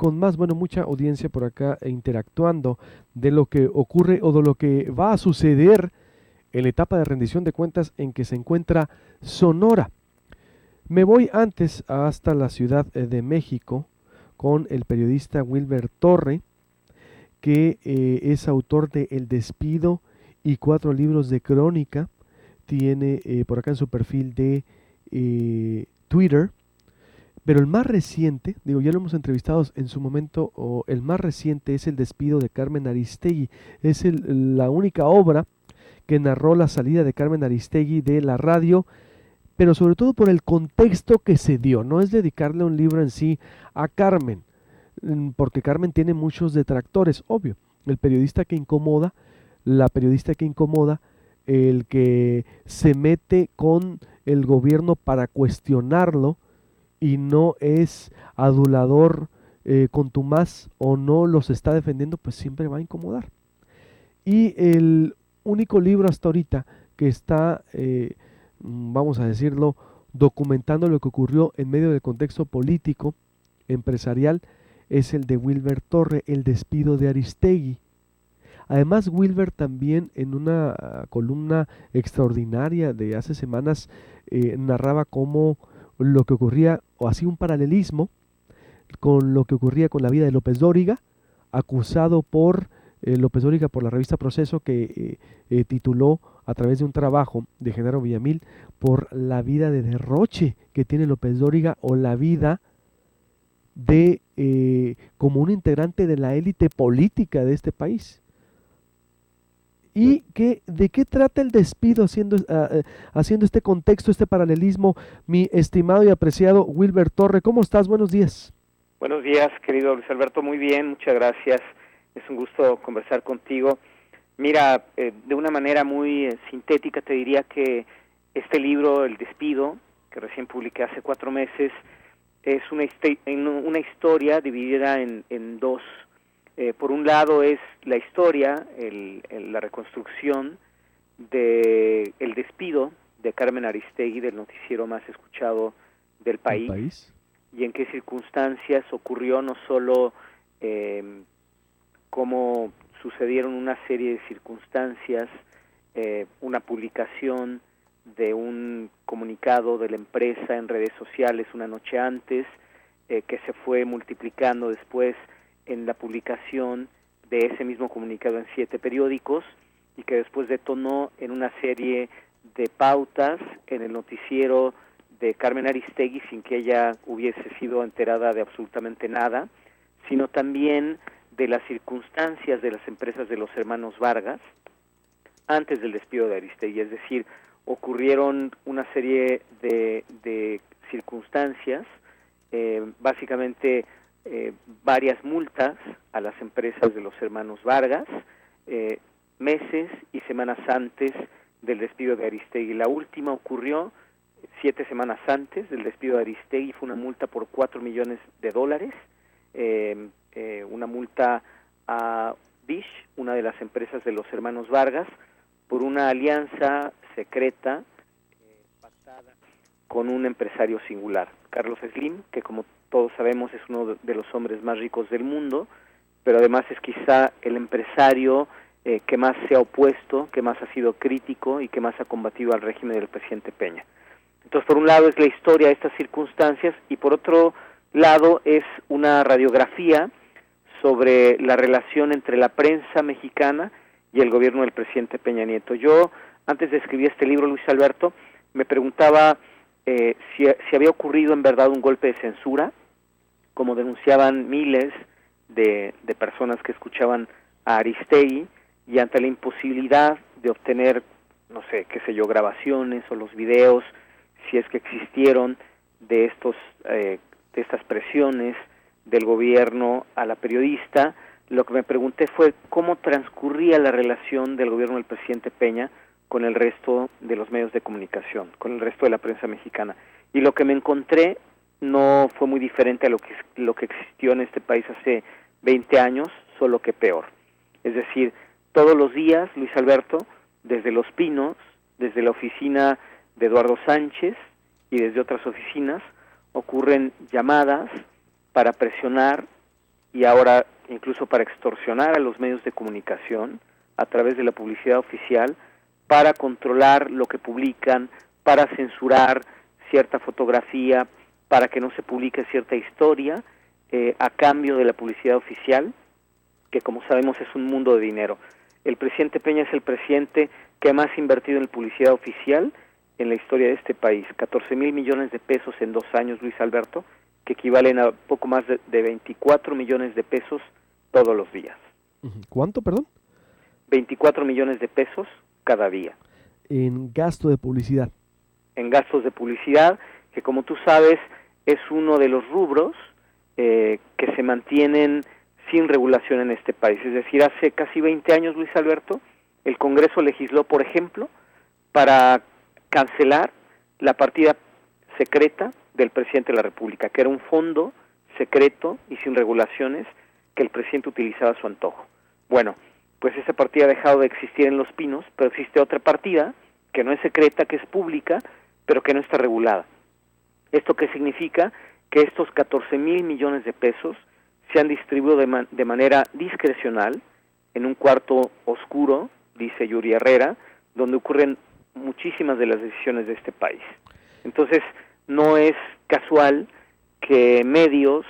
con más, bueno, mucha audiencia por acá interactuando de lo que ocurre o de lo que va a suceder en la etapa de rendición de cuentas en que se encuentra Sonora. Me voy antes hasta la Ciudad de México con el periodista Wilber Torre, que es autor de El Despido y 4 libros de crónica. Tiene por acá en su perfil de Twitter. Pero el más reciente, digo, ya lo hemos entrevistado en su momento, o el más reciente es El Despido de Carmen Aristegui. Es la única obra que narró la salida de Carmen Aristegui de la radio, pero sobre todo por el contexto que se dio. No es dedicarle un libro en sí a Carmen, porque Carmen tiene muchos detractores, obvio. El periodista que incomoda, la periodista que incomoda, el que se mete con el gobierno para cuestionarlo y no es adulador, contumaz o no los está defendiendo, pues siempre va a incomodar. Y el único libro hasta ahorita que está, vamos a decirlo, documentando lo que ocurrió en medio del contexto político, empresarial, es el de Wilber Torre, El Despido de Aristegui. Además, Wilber también en una columna extraordinaria de hace semanas narraba cómo lo que ocurría, o hacía un paralelismo con lo que ocurría con la vida de López Dóriga, acusado por López Dóriga por la revista Proceso, que tituló a través de un trabajo de Genaro Villamil por la vida de derroche que tiene López Dóriga, o la vida de como un integrante de la élite política de este país. ¿Y de qué trata El Despido haciendo este contexto, este paralelismo, mi estimado y apreciado Wilber Torre? ¿Cómo estás? Buenos días. Buenos días, querido Luis Alberto. Muy bien, muchas gracias. Es un gusto conversar contigo. Mira, de una manera muy sintética te diría que este libro, El Despido, que recién publiqué hace 4 meses, es una historia dividida en dos. Por un lado es la historia, la reconstrucción de el despido de Carmen Aristegui, del noticiero más escuchado del país, y en qué circunstancias ocurrió, no solo cómo sucedieron una serie de circunstancias, una publicación de un comunicado de la empresa en redes sociales una noche antes, que se fue multiplicando después en la publicación de ese mismo comunicado en 7 periódicos, y que después detonó en una serie de pautas en el noticiero de Carmen Aristegui sin que ella hubiese sido enterada de absolutamente nada, sino también de las circunstancias de las empresas de los hermanos Vargas antes del despido de Aristegui. Es decir, ocurrieron una serie de circunstancias, básicamente varias multas a las empresas de los hermanos Vargas, meses y semanas antes del despido de Aristegui. La última ocurrió 7 semanas antes del despido de Aristegui. Fue una multa por $4 millones, una multa a Dish, una de las empresas de los hermanos Vargas, por una alianza secreta pactada con un empresario singular, Carlos Slim, que como todos sabemos es uno de los hombres más ricos del mundo, pero además es quizá el empresario que más se ha opuesto, que más ha sido crítico y que más ha combatido al régimen del presidente Peña. Entonces, por un lado es la historia de estas circunstancias, y por otro lado es una radiografía sobre la relación entre la prensa mexicana y el gobierno del presidente Peña Nieto. Yo, antes de escribir este libro, Luis Alberto, me preguntaba si había ocurrido en verdad un golpe de censura, como denunciaban miles de personas que escuchaban a Aristegui, y ante la imposibilidad de obtener, no sé, qué sé yo, grabaciones o los videos, si es que existieron, de estas presiones del gobierno a la periodista, lo que me pregunté fue cómo transcurría la relación del gobierno del presidente Peña con el resto de los medios de comunicación, con el resto de la prensa mexicana. Y lo que me encontré no fue muy diferente a lo que existió en este país hace 20 años, solo que peor. Es decir, todos los días, Luis Alberto, desde Los Pinos, desde la oficina de Eduardo Sánchez y desde otras oficinas, ocurren llamadas para presionar y ahora incluso para extorsionar a los medios de comunicación a través de la publicidad oficial, para controlar lo que publican, para censurar cierta fotografía, para que no se publique cierta historia, a cambio de la publicidad oficial, que como sabemos es un mundo de dinero. El presidente Peña es el presidente que más ha invertido en publicidad oficial en la historia de este país, 14,000 millones de pesos en 2 años, Luis Alberto, que equivalen a poco más de 24 millones de pesos todos los días. ¿Cuánto, perdón? 24 millones de pesos cada día. En gasto de publicidad. En gastos de publicidad, que como tú sabes es uno de los rubros que se mantienen sin regulación en este país. Es decir, hace casi 20 años, Luis Alberto, el Congreso legisló, por ejemplo, para cancelar la partida secreta del presidente de la República, que era un fondo secreto y sin regulaciones que el presidente utilizaba a su antojo. Bueno, pues esa partida ha dejado de existir en Los Pinos, pero existe otra partida que no es secreta, que es pública, pero que no está regulada. ¿Esto qué significa? Que estos 14,000 millones de pesos se han distribuido de manera discrecional en un cuarto oscuro, dice Yuri Herrera, donde ocurren muchísimas de las decisiones de este país. Entonces, no es casual que medios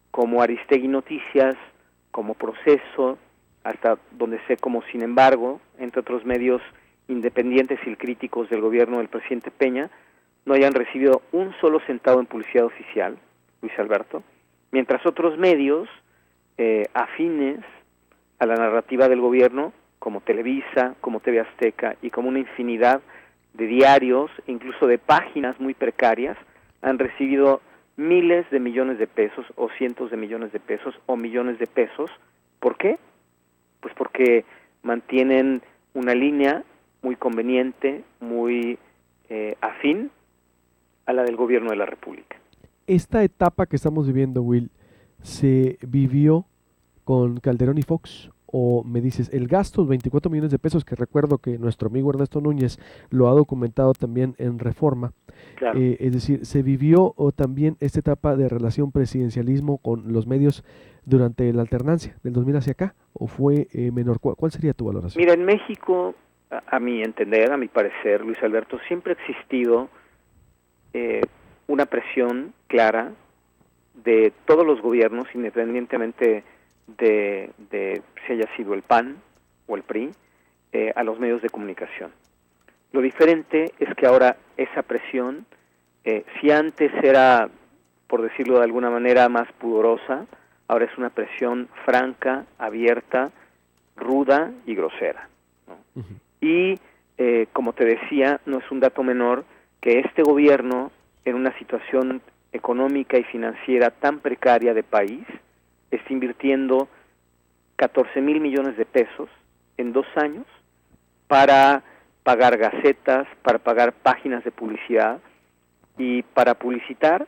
como Aristegui Noticias, como Proceso, hasta donde sé como Sin embargo, entre otros medios independientes y críticos del gobierno del presidente Peña, no hayan recibido un solo centavo en publicidad oficial, Luis Alberto, mientras otros medios afines a la narrativa del gobierno, como Televisa, como TV Azteca y como una infinidad de diarios, incluso de páginas muy precarias, han recibido miles de millones de pesos o cientos de millones de pesos o millones de pesos. ¿Por qué? Pues porque mantienen una línea muy conveniente, muy afín a la del gobierno de la República. Esta etapa que estamos viviendo, Will, ¿se vivió con Calderón y Fox? O me dices, el gasto, 24 millones de pesos, que recuerdo que nuestro amigo Ernesto Núñez lo ha documentado también en Reforma. Claro. Es decir, ¿se vivió o también esta etapa de relación presidencialismo con los medios durante la alternancia del 2000 hacia acá? ¿O fue menor? ¿Cuál sería tu valoración? Mira, en México, a mi entender, a mi parecer, Luis Alberto, siempre ha existido una presión clara de todos los gobiernos, independientemente de si haya sido el PAN o el PRI, a los medios de comunicación. Lo diferente es que ahora esa presión, si antes era, por decirlo de alguna manera, más pudorosa, ahora es una presión franca, abierta, ruda y grosera, ¿no? Uh-huh. Y, como te decía, no es un dato menor que este gobierno, en una situación económica y financiera tan precaria de país, está invirtiendo 14,000 millones de pesos en 2 años para pagar gacetas, para pagar páginas de publicidad y para publicitar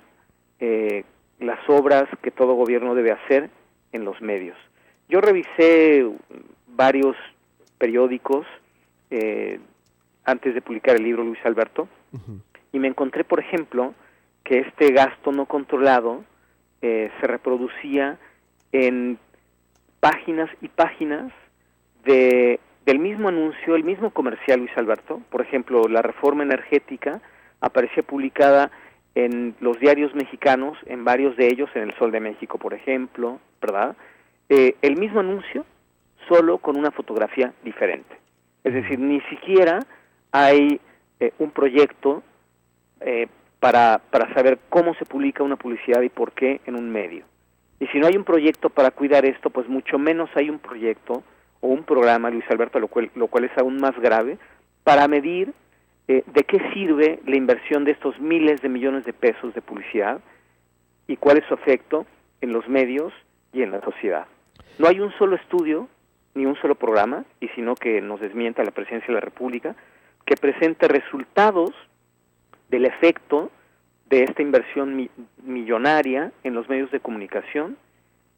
las obras que todo gobierno debe hacer en los medios. Yo revisé varios periódicos antes de publicar el libro, Luis Alberto, uh-huh, y me encontré, por ejemplo, que este gasto no controlado se reproducía en páginas y páginas del mismo anuncio, el mismo comercial, Luis Alberto. Por ejemplo, la reforma energética aparecía publicada en los diarios mexicanos, en varios de ellos, en El Sol de México, por ejemplo, ¿verdad? El mismo anuncio, solo con una fotografía diferente. Es decir, ni siquiera hay un proyecto para saber cómo se publica una publicidad y por qué en un medio. Y si no hay un proyecto para cuidar esto, pues mucho menos hay un proyecto o un programa, Luis Alberto, lo cual es aún más grave, para medir de qué sirve la inversión de estos miles de millones de pesos de publicidad y cuál es su efecto en los medios y en la sociedad. No hay un solo estudio, ni un solo programa, y sino que nos desmienta la Presidencia de la República, que presente resultados del efecto de esta inversión millonaria en los medios de comunicación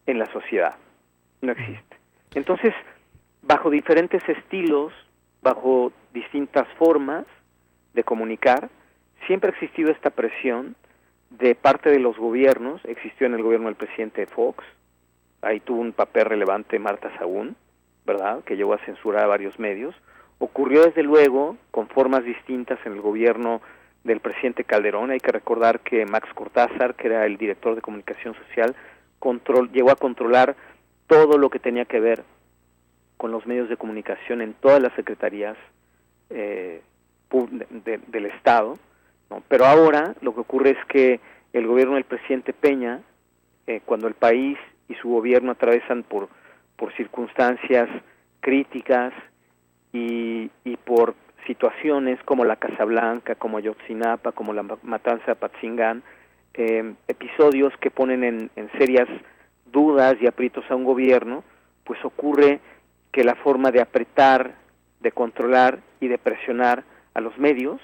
en la sociedad. No existe. Entonces, bajo diferentes estilos, bajo distintas formas de comunicar, siempre ha existido esta presión de parte de los gobiernos. Existió en el gobierno del presidente Fox, ahí tuvo un papel relevante Marta Sagún, ¿verdad?, que llegó a censurar a varios medios. Ocurrió desde luego con formas distintas en el gobierno del presidente Calderón. Hay que recordar que Max Cortázar, que era el director de comunicación social, llegó a controlar todo lo que tenía que ver con los medios de comunicación en todas las secretarías del Estado, ¿no? Pero ahora lo que ocurre es que el gobierno del presidente Peña, cuando el país y su gobierno atravesan por circunstancias críticas y por situaciones como la Casa Blanca, como Ayotzinapa, como la matanza de Apatzingán, episodios que ponen en serias dudas y aprietos a un gobierno, pues ocurre que la forma de apretar, de controlar y de presionar a los medios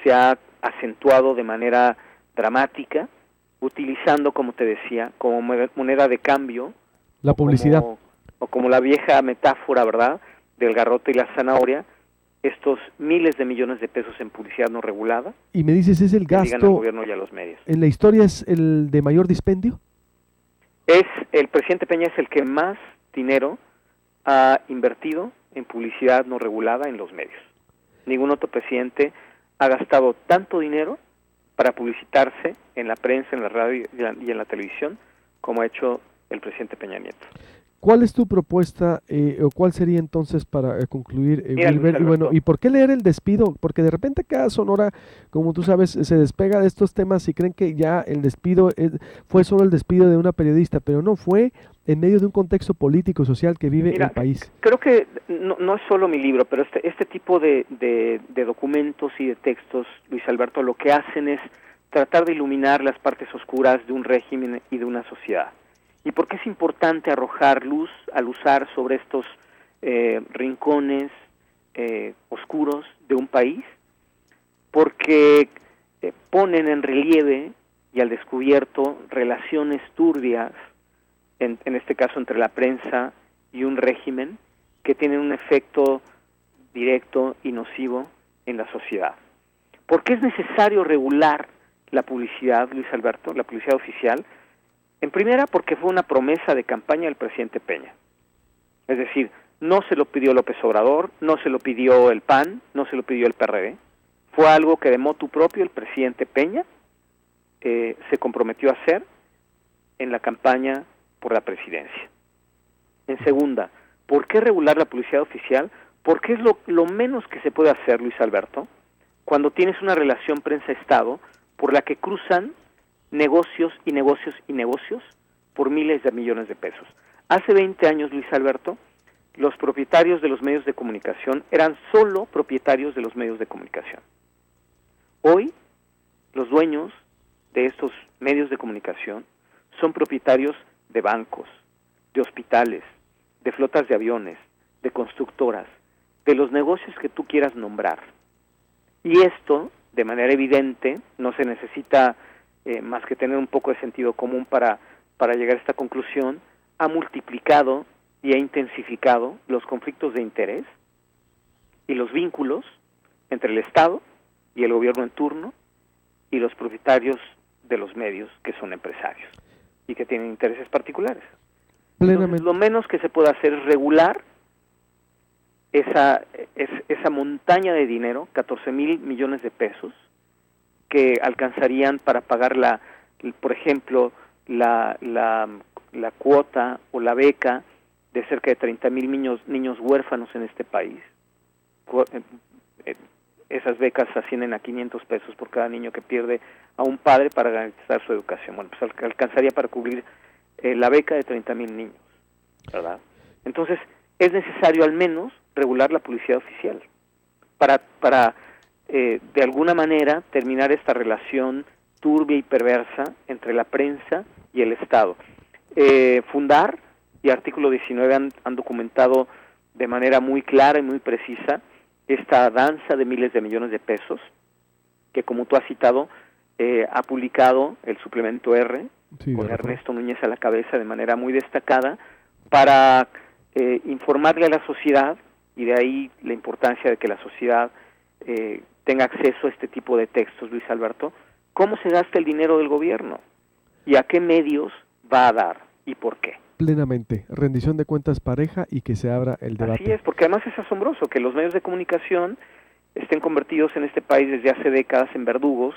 se ha acentuado de manera dramática, utilizando, como te decía, como moneda de cambio la publicidad, o como la vieja metáfora, ¿verdad?, del garrote y la zanahoria, estos miles de millones de pesos en publicidad no regulada. Y me dices, ¿es el gasto al gobierno y a los medios en la historia es el de mayor dispendio? El presidente Peña es el que más dinero ha invertido en publicidad no regulada en los medios. Ningún otro presidente ha gastado tanto dinero para publicitarse en la prensa, en la radio y en la televisión, como ha hecho el presidente Peña Nieto. ¿Cuál es tu propuesta o cuál sería entonces para concluir, Wilber? Y bueno, ¿y por qué leer el despido? Porque de repente cada Sonora, como tú sabes, se despega de estos temas y creen que ya el despido fue solo el despido de una periodista, pero no, fue en medio de un contexto político, social que vive el país. Creo que no es solo mi libro, pero este tipo de documentos y de textos, Luis Alberto, lo que hacen es tratar de iluminar las partes oscuras de un régimen y de una sociedad. ¿Y por qué es importante arrojar luz, aluzar sobre estos rincones oscuros de un país? Porque ponen en relieve y al descubierto relaciones turbias, en este caso entre la prensa y un régimen, que tienen un efecto directo y nocivo en la sociedad. ¿Por qué es necesario regular la publicidad, Luis Alberto, la publicidad oficial? En primera, porque fue una promesa de campaña del presidente Peña. Es decir, no se lo pidió López Obrador, no se lo pidió el PAN, no se lo pidió el PRD. Fue algo que de motu propio el presidente Peña se comprometió a hacer en la campaña por la presidencia. En segunda, ¿por qué regular la publicidad oficial? Porque es lo menos que se puede hacer, Luis Alberto, cuando tienes una relación prensa-estado por la que cruzan negocios y negocios y negocios por miles de millones de pesos. Hace 20 años, Luis Alberto, los propietarios de los medios de comunicación eran solo propietarios de los medios de comunicación. Hoy, los dueños de estos medios de comunicación son propietarios de bancos, de hospitales, de flotas de aviones, de constructoras, de los negocios que tú quieras nombrar. Y esto, de manera evidente, no se necesita más que tener un poco de sentido común para llegar a esta conclusión, ha multiplicado y ha intensificado los conflictos de interés y los vínculos entre el Estado y el gobierno en turno y los propietarios de los medios, que son empresarios y que tienen intereses particulares. Entonces, lo menos que se puede hacer es regular esa montaña de dinero, 14,000 millones de pesos, que alcanzarían para pagar por ejemplo, la cuota o la beca de cerca de 30,000 niños huérfanos en este país. Esas becas ascienden a 500 pesos por cada niño que pierde a un padre para garantizar su educación. Bueno, pues alcanzaría para cubrir la beca de 30,000 niños, ¿verdad? Entonces, es necesario al menos regular la publicidad oficial para de alguna manera terminar esta relación turbia y perversa entre la prensa y el Estado. Fundar y Artículo 19 han documentado de manera muy clara y muy precisa esta danza de miles de millones de pesos que, como tú has citado, ha publicado el suplemento R, sí, con Ernesto Núñez a la cabeza, de manera muy destacada, para informarle a la sociedad, y de ahí la importancia de que la sociedad tenga acceso a este tipo de textos, Luis Alberto, cómo se gasta el dinero del gobierno y a qué medios va a dar y por qué. Plenamente. Rendición de cuentas pareja y que se abra el debate. Así es, porque además es asombroso que los medios de comunicación estén convertidos en este país desde hace décadas en verdugos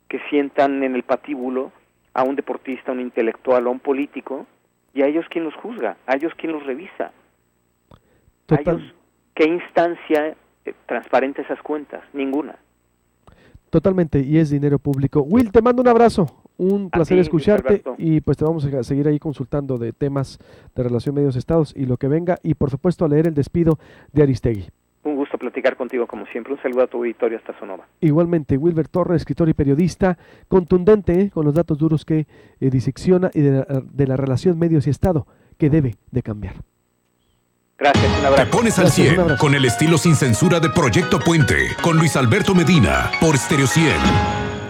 que sientan en el patíbulo a un deportista, a un intelectual, a un político, y a ellos quién los juzga, a ellos quién los revisa, a ellos qué instancia transparenta esas cuentas, ninguna. Totalmente, y es dinero público. Will, te mando un abrazo, un placer escucharte y pues te vamos a seguir ahí consultando de temas de relación medios-estados y lo que venga, y por supuesto a leer el despido de Aristegui. Un gusto platicar contigo como siempre, un saludo a tu auditorio hasta Sonora. Igualmente, Wilber Torres, escritor y periodista, contundente con los datos duros que disecciona y de la relación medios y Estado que debe de cambiar. Gracias, un abrazo. Te pones al 100 con el estilo sin censura de Proyecto Puente, con Luis Alberto Medina, por Stereo 100.